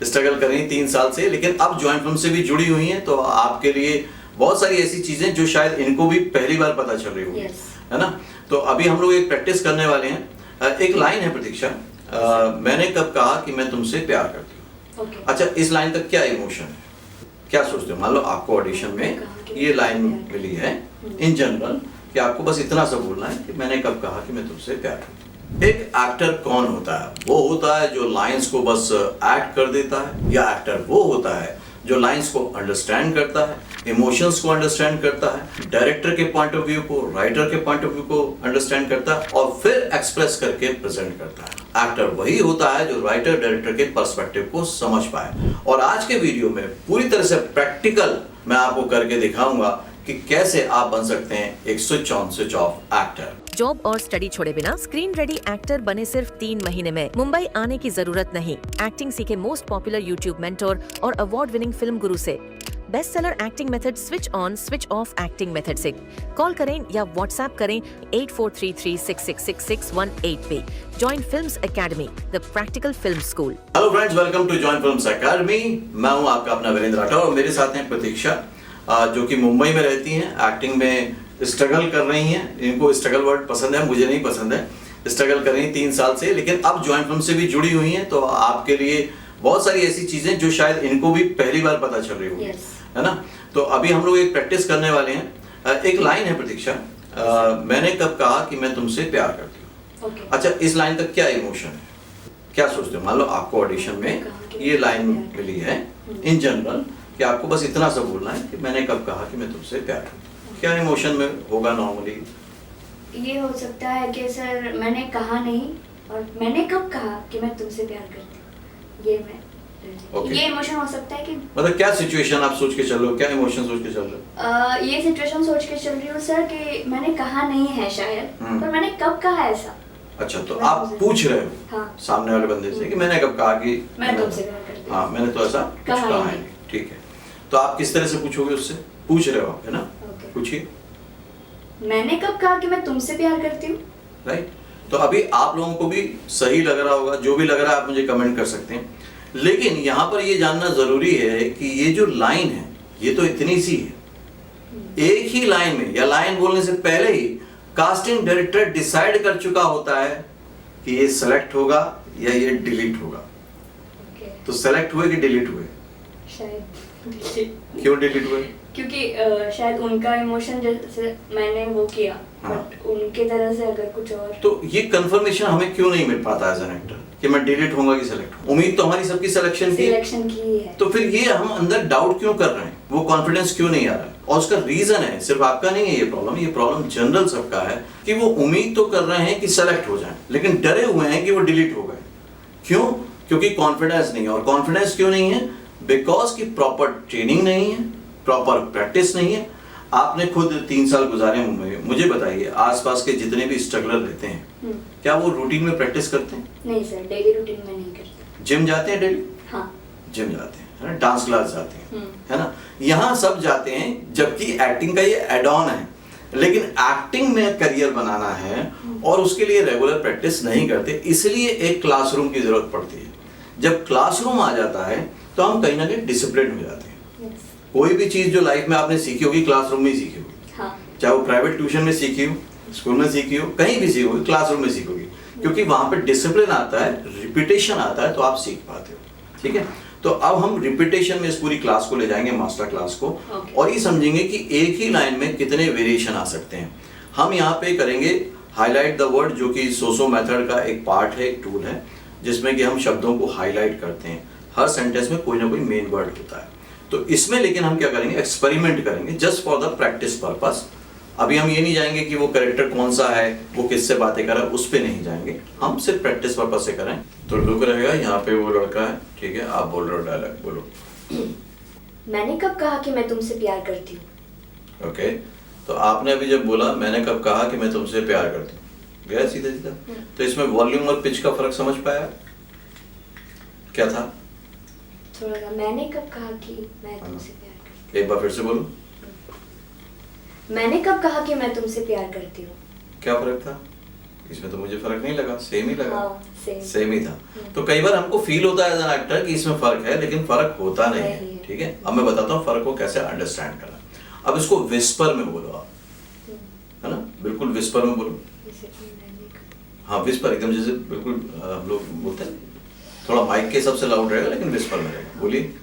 Struggle कर रही हैं 3 साल से, लेकिन अब जॉइंट फिल्म से भी जुड़ी हुई हैं, तो आपके लिए बहुत सारी ऐसी चीजें जो शायद इनको भी पहली बार पता चल रही होगी, है ना। तो अभी हम लोग एक प्रैक्टिस करने वाले हैं। एक लाइन है प्रतीक्षा, मैंने कब कहा कि मैं तुमसे प्यार करती हूँ। अच्छा, इस लाइन का क्या इमोशन है, क्या सोचते हो? मान लो आपको ऑडिशन में ये लाइन मिली है इन जनरल कि आपको बस इतना सा बोलना है कि मैंने कब कहा कि मैं तुमसे प्यार करती हूँ। एक एक्टर कौन होता है? वो होता है जो लाइंस को बस एक्ट कर देता है, या एक्टर वो होता है जो लाइंस को अंडरस्टैंड करता है, इमोशंस को अंडरस्टैंड करता है, डायरेक्टर के पॉइंट ऑफ व्यू को, राइटर के पॉइंट ऑफ व्यू को अंडरस्टैंड करता है और फिर एक्सप्रेस करके प्रेजेंट करता है। एक्टर वही होता है जो राइटर डायरेक्टर के पर्सपेक्टिव को समझ पाए। और आज के वीडियो में पूरी तरह से प्रैक्टिकल मैं आपको करके दिखाऊंगा कि कैसे आप बन सकते हैं एक switch on switch of actor. Job और स्टडी छोड़े बिना स्क्रीन रेडी एक्टर बने सिर्फ 3 महीने में। मुंबई आने की जरूरत नहीं। एक्टिंग सीखे मोस्ट पॉपुलर यूट्यूब मेंटोर और अवार्ड विनिंग फिल्म गुरु से। Best seller acting method switch on switch off acting method से कॉल करें या व्हाट्सएप करें 8433666618 पे। Join films academy, the practical film school. Hello friends, welcome to join films academy. मैं हूं आपका अपना वीरेंद्र राठौर और मेरे साथ हैं प्रतीक्षा, जो कि मुंबई में रहती हैं, एक्टिंग में स्ट्रगल कर रही हैं। इनको स्ट्रगल वर्ड पसंद है, मुझे नहीं पसंद है। स्ट्रगल कर रही हैं 3 साल से, लेकिन अब जॉइंट फिल्म से भी जुड़ी हुई हैं, तो आपके लिए बहुत सारी ऐसी चीजें जो शायद इनको भी पहली बार पता चल रही होगी, है ना। तो अभी हम लोग एक प्रैक्टिस करने वाले हैं। एक लाइन है प्रतीक्षा, मैंने कब कहा कि मैं तुमसे प्यार करती हूँ। अच्छा, इस लाइन का क्या इमोशन है, क्या सोचते हो? मान लो आपको ऑडिशन में ये लाइन मिली है इन जनरल कि आपको बस इतना सा बोलना है कि मैंने कब कहा कि मैं तुमसे प्यार करती हूँ। क्या इमोशन में होगा नॉर्मली? ये हो सकता है कि सर मैंने कहा नहीं और मैंने कब कहा कि मैं तुमसे प्यार करती हूँ, ये मैं ये इमोशन हो सकता है कि मतलब क्या सिचुएशन आप सोच के चल रहे हो, क्या इमोशन सोच के चल रहे हो? ये सिचुएशन सोच के चल रही हूँ सर कि मैंने कहा नहीं है शायद, पर मैंने कब कहा ऐसा। अच्छा, तो आप पूछ रहे हो हाँ। सामने वाले बंदे से कि मैंने कब कहा कि मैं तुमसे प्यार करती हूँ। हाँ, मैंने तो ऐसा कुछ कहा है। ठीक है, तो आप किस तरह से पूछोगे उससे? पूछ रहे हो आप, है ना? पूछिए, मैंने कब कहा कि मैं तुमसे प्यार करती हूँ। राइट। तो अभी आप लोगों को भी सही लग रहा होगा, जो भी लग रहा है आप मुझे कमेंट कर सकते हैं। लेकिन यहाँ पर ये जानना जरूरी है कि ये जो लाइन है ये तो इतनी सी है। एक ही लाइन में या लाइन बोलने से पहले ही कास्टिंग डायरेक्टर डिसाइड कर चुका होता है कि ये सेलेक्ट होगा या ये डिलीट होगा। तो सेलेक्ट हुए कि डिलीट हुए? शायद क्यों डिलीट हुए? क्योंकि शायद उनका इमोशन जैसे मैंने वो किया, बट उनके तरह से अगर कुछ और। तो ये कंफर्मेशन हमें क्यों नहीं मिल पाता एज एन एक्टर कि मैं डिलीट होऊंगा कि सेलेक्ट हूँ? उम्मीद तो हमारी सबकी सिलेक्शन की है, तो फिर ये हम अंदर डाउट क्यों कर रहे हैं? वो कॉन्फिडेंस क्यों नहीं आ रहा है? और उसका रीजन है, सिर्फ आपका नहीं है ये प्रॉब्लम जनरल सबका है कि वो उम्मीद तो कर रहे हैं कि सेलेक्ट हो जाए, लेकिन डरे हुए हैं कि वो डिलीट हो गए। क्यों? क्योंकि कॉन्फिडेंस नहीं है। और कॉन्फिडेंस क्यों नहीं है? बिकॉज की प्रॉपर ट्रेनिंग नहीं है, प्रॉपर प्रैक्टिस नहीं है। आपने खुद 3 साल गुजारे मुंबई में, मुझे बताइए आसपास के जितने भी स्ट्रगलर रहते हैं क्या वो रूटीन में प्रैक्टिस करते हैं? नहीं सर, डेली रूटीन में नहीं करते। जिम जाते हैं डेली? हाँ, जिम जाते हैं, है ना, डांस क्लास जाते हैं, है ना, यहाँ सब जाते हैं, जबकि एक्टिंग का ये एड ऑन है। लेकिन एक्टिंग में करियर बनाना है और उसके लिए रेगुलर प्रैक्टिस नहीं करते, इसलिए एक क्लासरूम की जरूरत पड़ती है। जब क्लासरूम आ जाता है तो हम कहीं ना कहीं डिसिप्लिन हो जाते हैं। कोई भी चीज जो लाइफ में आपने सीखी होगी क्लासरूम में ही सीखी होगी। हाँ। चाहे वो प्राइवेट ट्यूशन में सीखी हो, स्कूल में सीखी हो, कहीं भी सीखी होगी, क्लासरूम में सीखोगी, क्योंकि वहां पे डिसिप्लिन आता है, रिपीटेशन आता है, तो आप सीख पाते हो। ठीक है, तो अब हम रिपीटेशन में इस पूरी क्लास को ले जाएंगे, मास्टर क्लास को, और ये समझेंगे कि एक ही लाइन में कितने वेरिएशन आ सकते हैं। हम यहाँ पे करेंगे हाईलाइट द वर्ड, जो कि सोसो मेथड का एक पार्ट है, एक टूल है, जिसमें कि हम शब्दों को हाईलाइट करते हैं। हर सेंटेंस में कोई ना कोई मेन वर्ड होता है। तो इसमें लेकिन हम क्या करेंगे, एक्सपेरिमेंट करेंगे just for the practice purpose. अभी हम ये नहीं जाएंगे कि वो कैरेक्टर कौन सा है, वो किससे बातें कर रहा है, उस पे नहीं जाएंगे, हम सिर्फ प्रैक्टिस पर्पस से करें। तो लुक रहेगा, यहाँ पे वो लड़का है, ठीक है, आप बोल रहे हो डायलॉग, बोलो। मैंने कब कहा कि मैं तुमसे प्यार करती हूँ। ओके, तो आपने अभी जब बोला मैंने कब कहा कि मैं तुमसे प्यार करती हूँ, गया सीधा सीधा। तो इसमें वॉल्यूम और पिच का फर्क समझ पाया? क्या था? थोड़ा सा, मैंने कब कहा कि मैं तुमसे प्यार करती हूँ। एक बार फिर से बोलो। मैंने कब कहा कि मैं तुमसे प्यार करती हूँ। क्या फर्क था इसमें? तो मुझे फर्क नहीं लगा, सेम ही लगा। सेम ही था। तो कई बार हमको फील होता है एज एन एक्टर कि इसमें फर्क है, लेकिन फर्क होता नहीं है। ठीक है, अब मैं बताता हूँ फर्क को कैसे अंडरस्टैंड करना। अब इसको विस्पर में बोलो आप, है ना, बिल्कुल विस्पर में बोलो। हाँ विस्पर, एकदम जैसे बिल्कुल हम लोग बोलते हैं, थोड़ा माइक के हिसाब से लाउड रहेगा लेकिन विस्पर में रहेगा। बोलिए।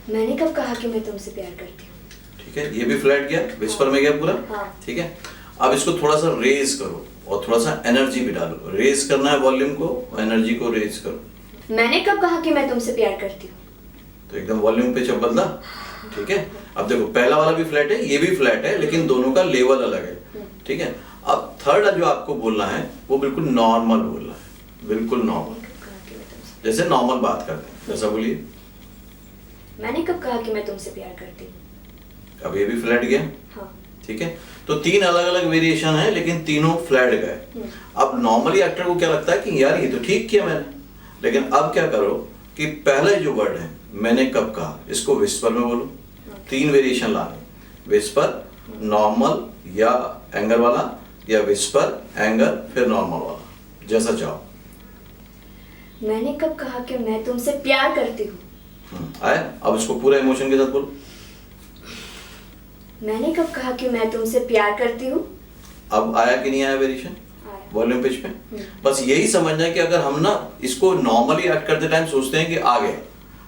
मैंने कब कहा कि मैं तुमसे प्यार करती हूँ। ठीक है, ये भी फ्लैट गया, विस्पर में गया पूरा। ठीक है, अब इसको थोड़ा सा रेज करो और थोड़ा सा एनर्जी भी डालो। रेज करना है वॉल्यूम को, एनर्जी को रेज करो। मैंने कब कहा कि मैं तुमसे प्यार करती हूँ। तो एकदम वॉल्यूम पे जब बदला। ठीक है, अब देखो पहला वाला भी फ्लैट है, ये भी फ्लैट है, लेकिन दोनों का लेवल अलग है। ठीक है, अब थर्ड जो आपको बोलना है वो बिल्कुल नॉर्मल बोलना है, बिल्कुल नॉर्मल, जैसे नॉर्मल बात करते हैं वैसा बोलिए। मैंने कब कहा कि मैं तुमसे प्यार करती हूँ। अब ये भी फ्लैट गया। हाँ। ठीक है, तो तीन अलग अलग वेरिएशन है लेकिन तीनों फ्लैट गए। अब नॉर्मली एक्टर को क्या लगता है कि यार ये तो ठीक किया मैंने, लेकिन अब क्या करो कि पहले जो वर्ड है मैंने कब कहा, इसको विस्पर में बोलो। तीन वेरिएशन लाने, विस्पर, नॉर्मल या एंगर वाला, या विस्पर एंगर फिर नॉर्मल वाला, जैसा चाहो। मैंने कब कहा कि मैं तुमसे प्यार करती हूँ। आया, अब इसको पूरा इमोशन के साथ बोलो। मैंने कब कहा कि मैं तुमसे प्यार करती हूँ। अब आया कि नहीं आया वेरिएशन वॉल्यूम पिच पे। बस यही समझना है कि अगर हम ना इसको नॉर्मली एक्ट करते टाइम सोचते हैं कि आ गया,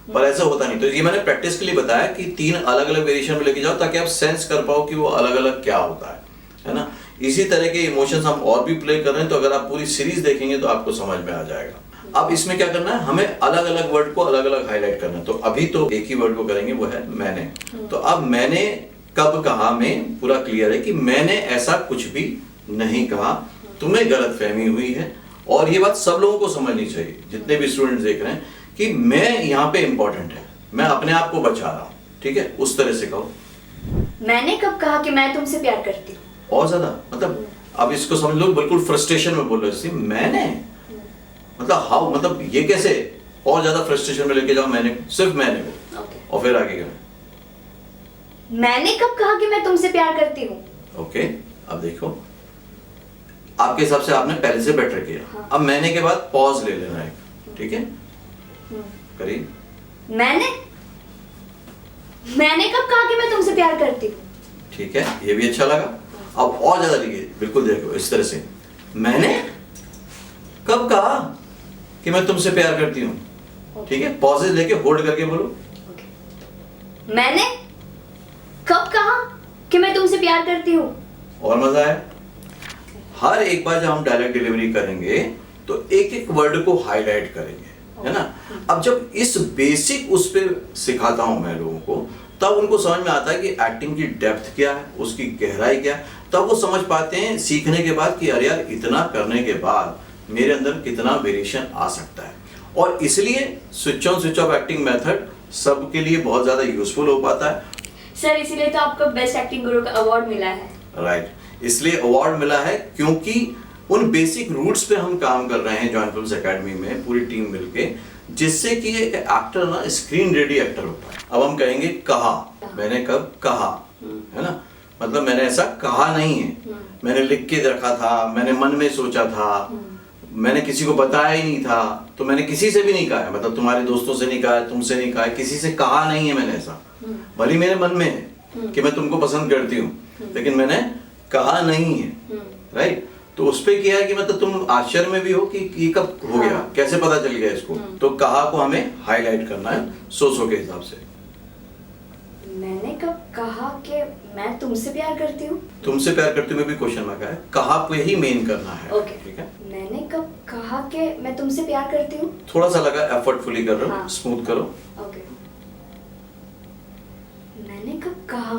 पर ऐसा होता नहीं। तो ये मैंने प्रैक्टिस के लिए बताया कि तीन अलग अलग वेरिएशन में लेके जाओ ताकि आप सेंस कर पाओ कि वो अलग अलग क्या होता है ना। इसी तरह के इमोशंस हम और भी प्ले कर रहे हैं, तो अगर आप पूरी सीरीज देखेंगे तो आपको समझ में आ जाएगा। अब इसमें क्या करना है, हमें अलग अलग वर्ड को अलग अलग हाईलाइट करना है। तो अभी तो एक ही वर्ड को करेंगे, वो है मैंने। तो अब मैंने कब कहा में पूरा क्लियर है कि मैंने ऐसा कुछ भी नहीं कहा, तुम्हें गलतफहमी हुई है। और ये बात सब लोगों को समझनी चाहिए, जितने भी स्टूडेंट्स देख रहे हैं, कि मैं यहाँ पे इंपॉर्टेंट है, मैं अपने आप को बचा रहा हूँ। ठीक है, उस तरह से कहो। मैंने कब कहा कि मैं तुमसे प्यार करती हूँ। और ज्यादा, मतलब अब इसको समझ लो, बिल्कुल फ्रस्ट्रेशन में बोल रहे, मैंने मतलब हाउ, मतलब ये कैसे और ज्यादा फ्रस्ट्रेशन में लेके जाओ। मैंने, सिर्फ मैंने को, और फिर आगे क्या। मैंने कब कहा कि मैं तुमसे प्यार करती हूँ। ओके, अब देखो आपके हिसाब से आपने पहले से बेटर किया। हाँ। अब मैंने के बाद पॉज ले लेना है। ठीक है, करिए। मैंने कब कहा कि मैं तुमसे प्यार करती हूँ। ठीक है, ये भी अच्छा लगा। अब और ज्यादा लिखिए, बिल्कुल देखो इस तरह से, मैंने कब कहा कि मैं तुमसे प्यार करती हूँ। ठीक है, पॉजेज लेके होल्ड करके बोलो। मैंने कब कहा कि मैं तुमसे प्यार करती हूँ। और मजा आया। हर एक बार जब हम डायलॉग डिलीवरी करेंगे तो एक एक वर्ड को हाईलाइट करेंगे, है ना। अब जब इस बेसिक उस पे सिखाता हूं मैं लोगों को, तब उनको समझ में आता है कि एक्टिंग की डेप्थ क्या है, उसकी गहराई क्या है। तब वो समझ पाते हैं सीखने के बाद कि अरे यार इतना करने के बाद मेरे अंदर कितना वेरिएशन आ सकता है। और इसलिए switch on switch off acting method सबके लिए बहुत ज्यादा यूजफुल हो पाता है। सर इसीलिए तो आपको बेस्ट एक्टिंग गुरु का अवार्ड मिला है। राइट, इसलिए अवार्ड मिला है क्योंकि उन बेसिक रूट्स पे हम काम कर रहे हैं जॉइंट फिल्म्स एकेडमी में पूरी टीम मिलके, जिससे कि एक एक्टर ना स्क्रीन रेडी एक्टर होता है। अब हम कहेंगे कहा, मैंने कब कहा, है ना, मतलब मैंने ऐसा कहा नहीं है, मैंने लिख के रखा था, मैंने मन में सोचा था, मैंने किसी को बताया ही नहीं था, तो मैंने किसी से भी नहीं कहा है, मतलब तुम्हारे दोस्तों से नहीं कहा है, तुमसे नहीं कहा है, किसी से कहा नहीं है मैंने ऐसा। भले मेरे मन में है कि मैं तुमको पसंद करती हूँ, लेकिन मैंने कहा नहीं है। राइट, तो उस पे क्या है कि मतलब तुम आश्चर्य में भी हो कि ये कब हो गया, कैसे पता चल गया इसको। तो कहा को हमें हाईलाइट करना है सो के हिसाब से। मैंने कब कहा कि मैं तुमसे प्यार करती हूँ। तुमसे प्यार करती हूँ में भी क्वेश्चन मार्क है, कहा पे ही मेन करना है। ओके, ठीक है। मैंने कब कहा कि मैं तुमसे प्यार करती हूँ। थोड़ा सा लगा एफर्टफुली कर रहे हो, स्मूथ करो। ओके, मैंने कब कहा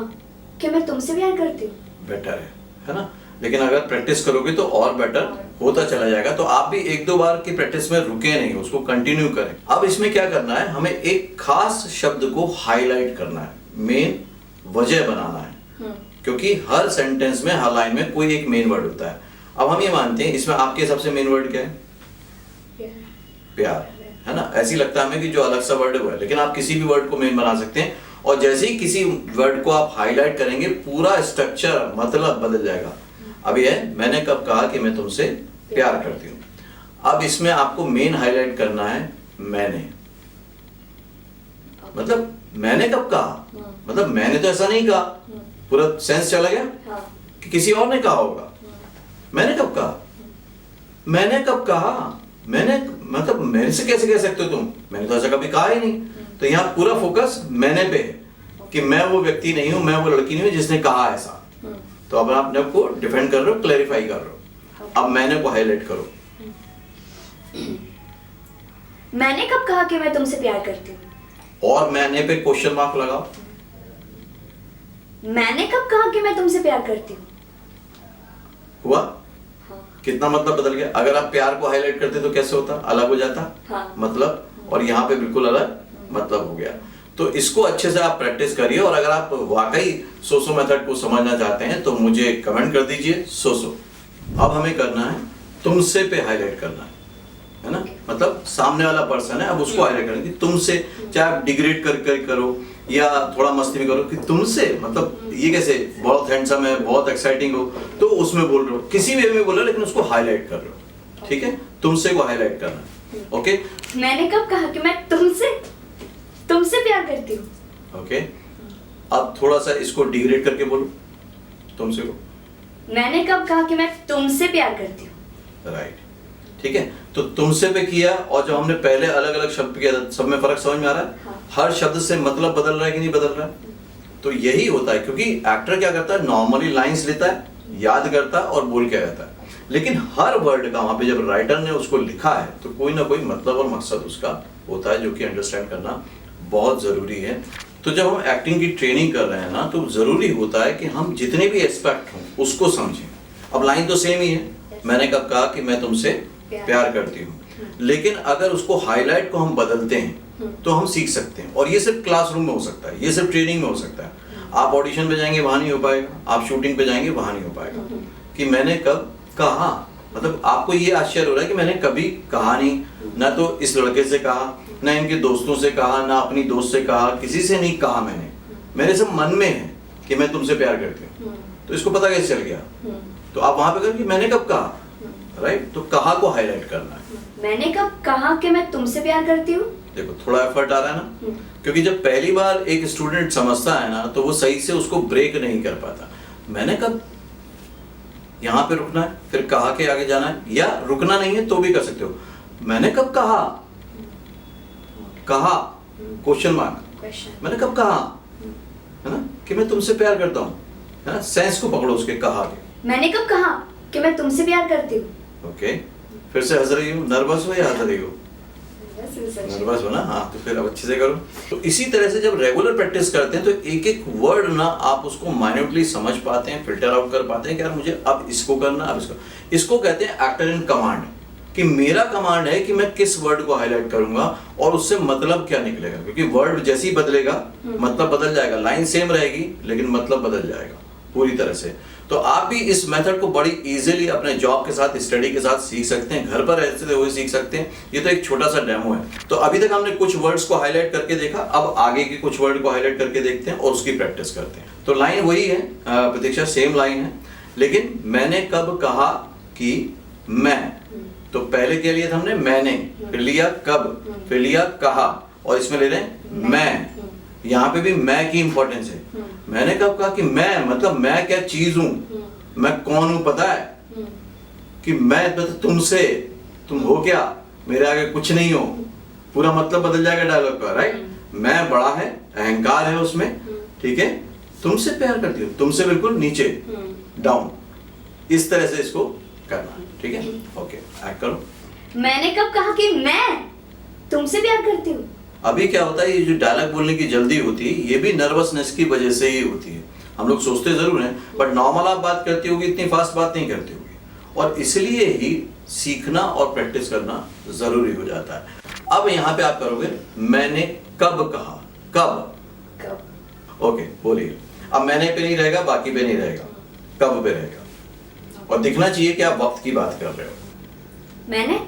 कि मैं तुमसे प्यार करती हूँ। बेटर है ना, लेकिन अगर प्रैक्टिस करोगे तो और बेटर होता चला जाएगा। तो आप भी एक दो बार की प्रैक्टिस में रुके नहीं, उसको कंटिन्यू करें। अब इसमें क्या करना है, हमें एक खास शब्द को हाईलाइट करना है, मेन वजह बनाना है, क्योंकि हर सेंटेंस में, हर लाइन में कोई एक मेन वर्ड होता है। अब हम ये मानते हैं, इसमें आपके सबसे मेन वर्ड क्या है, प्यार, है ना। ऐसी लगता है हमें कि जो अलग सा वर्ड है वो है, लेकिन आप किसी भी वर्ड को मेन बना सकते हैं। और जैसे ही किसी वर्ड को आप हाईलाइट करेंगे, पूरा स्ट्रक्चर मतलब बदल जाएगा। अब ये है, मैंने कब कहा कि मैं तुमसे प्यार करती हूँ। अब इसमें आपको मेन हाईलाइट करना है मैंने। मतलब मैंने कब कहा, मतलब मैंने तो ऐसा नहीं कहा, पूरा सेंस चला गया कि किसी और ने कहा होगा। मैंने कब कहा, मैंने कब कहा, मैंने मतलब मेरे से कैसे कह सकते हो तुम, मैंने तो ऐसा कभी कहा ही नहीं। तो यहाँ पूरा फोकस मैंने पे है कि मैं वो व्यक्ति नहीं हूं, मैं वो लड़की नहीं हूं जिसने कहा ऐसा। तो अब आप अपने को डिफेंड कर रहे हो, क्लैरिफाई कर रहे हो। अब मैंने को हाईलाइट करो। मैंने कब कहा कि मैं तुमसे प्यार करती हूँ? और मैंने पे क्वेश्चन मार्क लगाओ। मैंने कब कहा कि मैं तुमसे प्यार करती हूँ? हुआ? हाँ। कितना मतलब बदल गया। अगर आप प्यार को हाईलाइट करते तो कैसे होता, अलग हो जाता। हाँ। मतलब, और यहाँ पे बिल्कुल अलग मतलब हो गया। तो इसको अच्छे से आप प्रैक्टिस करिए। और अगर आप वाकई सोसो मेथड को समझना चाहते हैं तो मुझे कमेंट कर दीजिए सोसो। अब हमें करना है तुमसे पे हाईलाइट करना है ना। मतलब सामने वाला पर्सन है, अब उसको हाईलाइट करना है कि तुमसे, चाहे आप डिग्रेड कर करो या थोड़ा मस्ती में करो कि तुमसे, मतलब ये कैसे, बहुत हैंडसम है, बहुत एक्साइटिंग हो तो उसमें बोल रहे हो, किसी वे में बोल रहे हो लेकिन उसको हाईलाइट कर रहे हो। ठीक है, तुमसे को हाईलाइट करना है। ओके, मैंने कब कहा कि मैं तुमसे प्यार करती हूँ? ओके, अब थोड़ा सा इसको डिग्रेड करके बोलो तुमसे को। मैंने कब कहा कि मैं तुमसे प्यार करती हूँ? राइट, ठीक है। तो तुमसे पे किया और जब हमने पहले अलग अलग शब्द किया सब में फर्क समझ में आ रहा है। हाँ। हर शब्द से मतलब बदल रहा है कि नहीं बदल रहा है। तो यही होता है, क्योंकि एक्टर क्या करता है, नॉर्मली लाइंस लेता है, याद करता है और बोल के रहता है। लेकिन हर वर्ड का वहां पे जब राइटर ने उसको लिखा है तो कोई ना कोई मतलब और मकसद उसका होता है, जो कि अंडरस्टैंड करना बहुत जरूरी है। तो जब हम एक्टिंग की ट्रेनिंग कर रहे हैं ना, तो जरूरी होता है कि हम जितने भी एस्पेक्ट हों उसको समझें। अब लाइन तो सेम ही है, मैंने कब कहा कि मैं तुमसे प्यार करती हूँ, लेकिन अगर उसको हाईलाइट को हम बदलते हैं तो हम सीख सकते हैं। और ये सिर्फ क्लासरूम में हो सकता है, ये सिर्फ ट्रेनिंग में हो सकता है। आप ऑडिशन पे जाएंगे वहां नहीं हो पाएगा, आप शूटिंग पे जाएंगे वहां नहीं हो पाएगा कि मैंने कब कहा। मतलब आपको ये आश्चर्य हो रहा है कि मैंने कभी कहा नहीं, ना तो इस लड़के से कहा, ना इनके दोस्तों से कहा, ना अपनी दोस्त से कहा, किसी से नहीं कहा मैंने, मेरे सब मन में है कि मैं तुमसे प्यार करती हूँ। तो इसको पता कैसे चल गया? तो आप वहां पे करें कि मैंने कब कहा, राइट। तो कहा को हाईलाइट करना है। मैंने कब कहा कि मैं तुमसे प्यार करती हूँ? देखो थोड़ा एफर्ट आ रहा है ना, क्योंकि जब पहली बार एक स्टूडेंट समझता है ना तो वो सही से उसको ब्रेक नहीं कर पाता। मैंने कब, यहाँ पे रुकना है, फिर कहा के आगे जाना है, या रुकना नहीं है तो भी कर सकते हो। मैंने कब कहा, कहा क्वेश्चन मार्क, मैंने कब कहा है ना कि मैं तुमसे प्यार करता हूँ, है ना। सेंस को पकड़ो उसके कहा के। मैंने कब कहा कि मैं तुमसे प्यार करती हूँ? ओके, फिर से हंस रही हो, नर्वस हो या हंस रही हो? नर्वस हो ना, हाँ। तो फिर अब अच्छे से करो। तो इसी तरह से जब रेगुलर प्रैक्टिस करते हैं तो एक एक वर्ड ना आप उसको माइन्यूटली समझ पाते हैं, फिल्टर आउट कर पाते हैं कि यार मुझे अब इसको करना, अब इसको कहते हैं एक्टर इन कमांड। कि मेरा कमांड है कि मैं किस वर्ड को हाईलाइट करूंगा और उससे मतलब क्या निकलेगा, क्योंकि वर्ड जैसे ही बदलेगा मतलब बदल जाएगा। लाइन सेम रहेगी लेकिन मतलब बदल जाएगा पूरी तरह से। तो आप भी इस मेथड को बड़ी इजीली अपने जॉब के साथ, स्टडी के साथ सीख सकते हैं, घर पर रहते हुए सीख सकते हैं। ये तो एक छोटा सा डेमो है। तो अभी तक हमने कुछ वर्ड्स को हाईलाइट करके देखा, अब आगे के कुछ वर्ड को हाईलाइट करके देखते हैं और उसकी प्रैक्टिस करते हैं। तो लाइन वही है प्रतीक्षा, सेम लाइन है, लेकिन मैंने कब कहा कि मैं, तो पहले क्या लिया था हमने, मैंने, फिर लिया कब, फिर लिया कहा, और इसमें ले रहे हैं मैं। यहाँ पे भी मैं की इंपॉर्टेंस है। मैंने कब कहा कि मैं, मतलब मैं क्या चीज हूं, मैं कौन हूं पता है, कि मैं मतलब तुमसे, तुम हो क्या, मेरे आगे कुछ नहीं हो, पूरा मतलब बदल जाएगा डायलॉग का, राइट। मैं बड़ा है, अहंकार है उसमें, ठीक है। तुमसे प्यार करती हूँ, तुमसे बिल्कुल नीचे, डाउन, इस तरह से इसको करना, ठीक है। ओके, एक्ट करो। मैंने कब कहा कि मैं तुमसे प्यार करती हूँ? अभी क्या होता है, ये जो डायलॉग बोलने की जल्दी होती है ये भी नर्वसनेस की वजह से ही होती है। हम लोग सोचते जरूर हैं बट नॉर्मल आप बात करती होगी, इतनी फास्ट बात नहीं करती होगी, और इसलिए ही सीखना और प्रैक्टिस करना जरूरी हो जाता है। अब यहाँ पे आप करोगे मैंने कब कहा, कब। ओके, बोलिए। अब मैंने पे नहीं रहेगा, बाकी पे नहीं रहेगा, कब पे रहेगा, और दिखना चाहिए कि आप वक्त की बात कर रहे हो। मैंने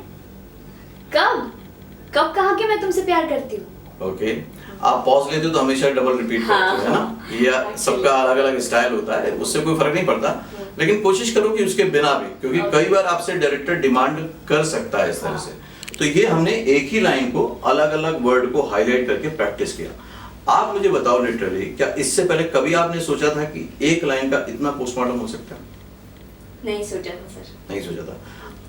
कब कहा कि मैं तुमसे प्यार करती हूँ? ओके, आप पॉज लेते हो तो हमेशा डबल रिपीट करते हो, है ना? ये सबका अलग अलग स्टाइल होता है, उससे कोई फर्क नहीं पड़ता, लेकिन कोशिश करो कि उसके बिना भी, क्योंकि कई बार आपसे डायरेक्टर डिमांड कर सकता है इस तरह से। तो ये हमने एक ही लाइन को अलग अलग वर्ड को हाईलाइट करके प्रैक्टिस किया। आप मुझे बताओ लिटरली, क्या इससे पहले कभी आपने सोचा था कि एक लाइन का इतना पोस्टमार्टम हो सकता है? नहीं सोचा था सर। नहीं सोचा था।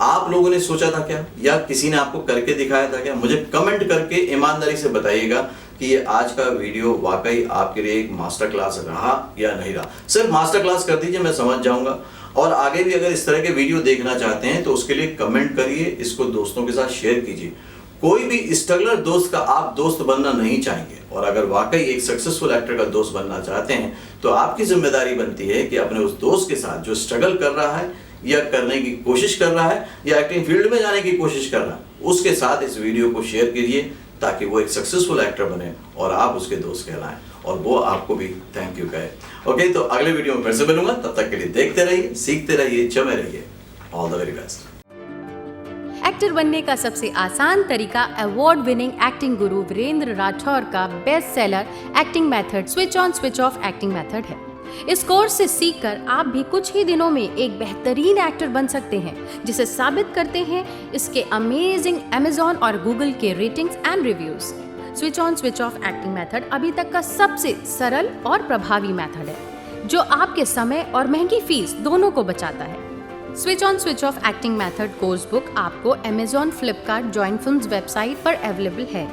आप लोगों ने सोचा था क्या, या किसी ने आपको करके दिखाया था क्या? मुझे कमेंट करके ईमानदारी से बताइएगा कि ये आज का वीडियो वाकई आपके लिए एक मास्टर क्लास रहा या नहीं रहा। सिर्फ मास्टर क्लास कर दीजिए, मैं समझ जाऊंगा। और आगे भी अगर इस तरह के वीडियो देखना चाहते हैं तो उसके लिए कमेंट करिए, इसको दोस्तों के साथ शेयर कीजिए। कोई भी स्ट्रगलर दोस्त का आप दोस्त बनना नहीं चाहेंगे, और अगर वाकई एक सक्सेसफुल एक्टर का दोस्त बनना चाहते हैं तो आपकी जिम्मेदारी बनती है कि अपने उस दोस्त के साथ जो स्ट्रगल कर रहा है या करने की कोशिश कर रहा है या एक्टिंग फील्ड में जाने की कोशिश कर रहा है, उसके साथ इस वीडियो को शेयर कीजिए ताकि वो एक सक्सेसफुल एक्टर बने और आप उसके दोस्त कहलाएं और वो आपको भी थैंक यू कहे। ओके, तो अगले वीडियो में फिर से मिलूंगा, तब तक के लिए देखते रहिए, सीखते रहिए, जमे रहिए। All the very best. Actor बनने का सबसे आसान तरीका अवार्ड विनिंग एक्टिंग गुरु वीरेंद्र राठौर का best seller acting method switch on switch off acting method है। इस कोर्स से सीखकर आप भी कुछ ही दिनों में एक बेहतरीन एक्टर बन सकते हैं, जिसे साबित करते हैं इसके अमेजिंग Amazon और Google के ratings and reviews. Switch on switch off acting method अभी तक का सबसे सरल और प्रभावी मेथड है, जो आपके समय और महंगी फीस दोनों को बचाता है। Switch on switch off acting method course book आपको Amazon, Flipkart, join films website पर अवेलेबल है।